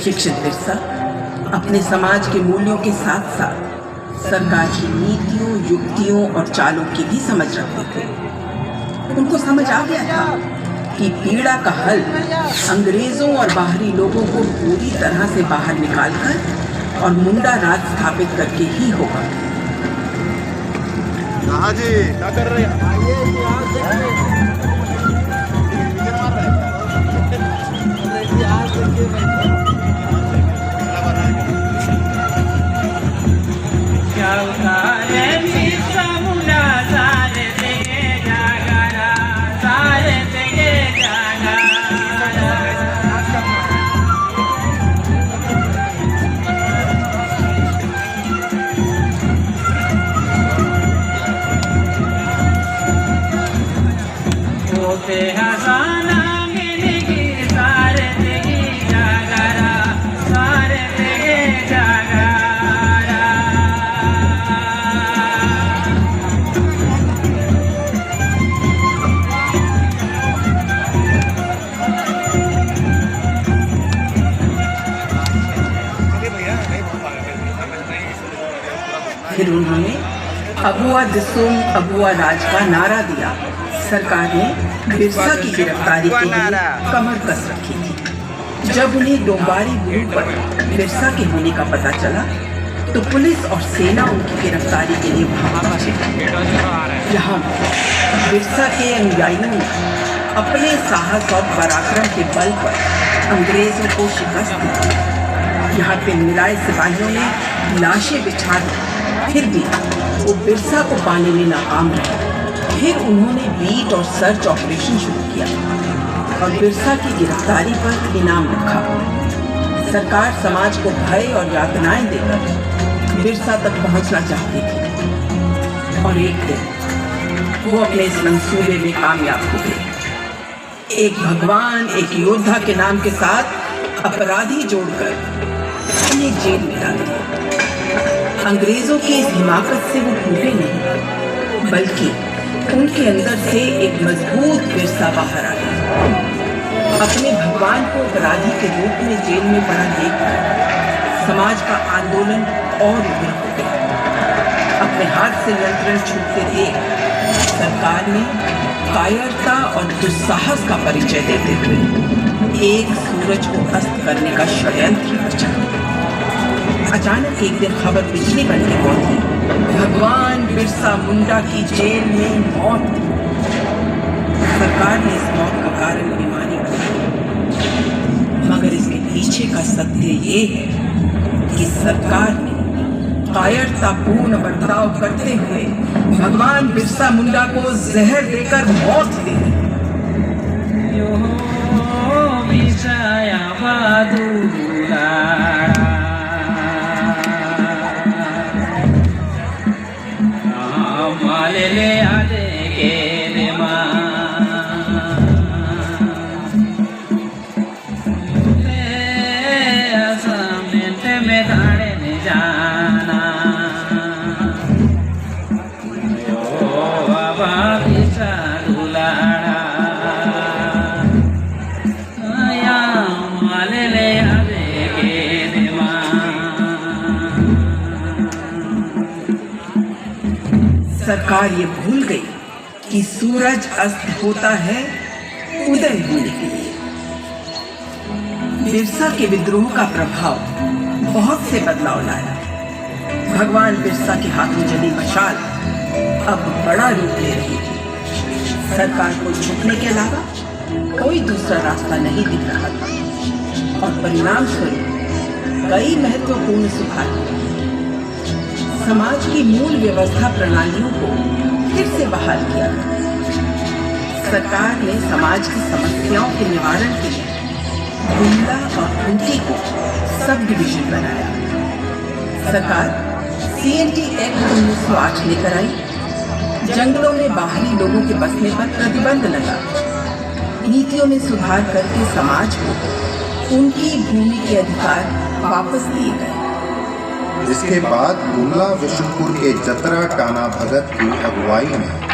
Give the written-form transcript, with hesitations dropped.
शिक्षित बिरसा अपने समाज के मूल्यों के साथ साथ सरकार की नीतियों, युक्तियों और चालों की भी समझ रखते थे। उनको समझ आ गया था कि पीड़ा का हल अंग्रेजों और बाहरी लोगों को पूरी तरह से बाहर निकालकर और मुंडा राज स्थापित करके ही होगा। जी क्या कर रहे हैं? फिर उन्होंने अबुआ दिसुम अबुआ राज का नारा दिया। सरकार ने बिरसा की गिरफ्तारी के लिए कमर कस रखी थी। जब उन्हें डोंबारी बुरु पर बिरसा के होने का पता चला तो पुलिस और सेना उनकी गिरफ्तारी के लिए भाग पहुंचे। यहाँ बिरसा के अनुयायियों ने अपने साहस और पराक्रम के बल पर अंग्रेजों को शिकस्त दी। यहाँ पे मिलाए सिपाहियों ने लाशें बिछा दी, फिर भी वो बिरसा को पाने में नाकाम रहे। फिर उन्होंने बीट और सर्च ऑपरेशन शुरू किया और बिरसा की गिरफ्तारी पर इनाम रखा। सरकार समाज को भय और यातनाएं देकर बिरसा तक पहुंचना चाहती थी और एक दिन वो अपने इस मंसूबे में कामयाब हो गए। एक भगवान, एक योद्धा के नाम के साथ अपराधी जोड़कर उन्हें जेल में डाल दिया। अंग्रेजों की इस हिमाकत से वो टूटे नहीं, बल्कि उनके अंदर से एक मजबूत बिरसा बाहर आया। अपने भगवान को अपराधी के रूप में जेल में पड़ा देखकर समाज का आंदोलन और उग्र हो गया। अपने हाथ से नियंत्रण छूटते देख सरकार ने कायरता और दुस्साहस का परिचय देते हुए एक सूरज को अस्त करने का षड्यंत्र रचा। अचानक एक दिन खबर बिजली बन के पहुंची, भगवान बिरसा मुंडा की जेल में मौत। सरकार ने इस मौत का कारण बेईमानी बताया, मगर इसके पीछे का सत्य ये है कि सरकार ने कायरतापूर्ण बर्ताव करते हुए भगवान बिरसा मुंडा को जहर देकर मौत दी। सरकार ये भूल गई कि सूरज अस्त होता है उदय होने के लिए। बिरसा के विद्रोह का प्रभाव बहुत से बदलाव लाया। भगवान बिरसा के हाथों जली मशाल अब बड़ा रूप ले रही थी। सरकार को झुकने के अलावा कोई दूसरा रास्ता नहीं दिख रहा था और परिणाम स्वरूप कई महत्वपूर्ण सुधार हुए। समाज की मूल व्यवस्था प्रणालियों को फिर से बहाल किया। सरकार ने समाज की समस्याओं के निवारण के लिए गुंडा और खूंटी को सब डिवीजन बनाया। सरकार CNT एक्ट 1908 लेकर आई। जंगलों में बाहरी लोगों के बसने पर प्रतिबंध लगा। नीतियों में सुधार करके समाज को उनकी भूमि के अधिकार वापस दिए गए। इसके बाद बुमला विष्णुपुर के जतरा टाना भगत की अगुवाई में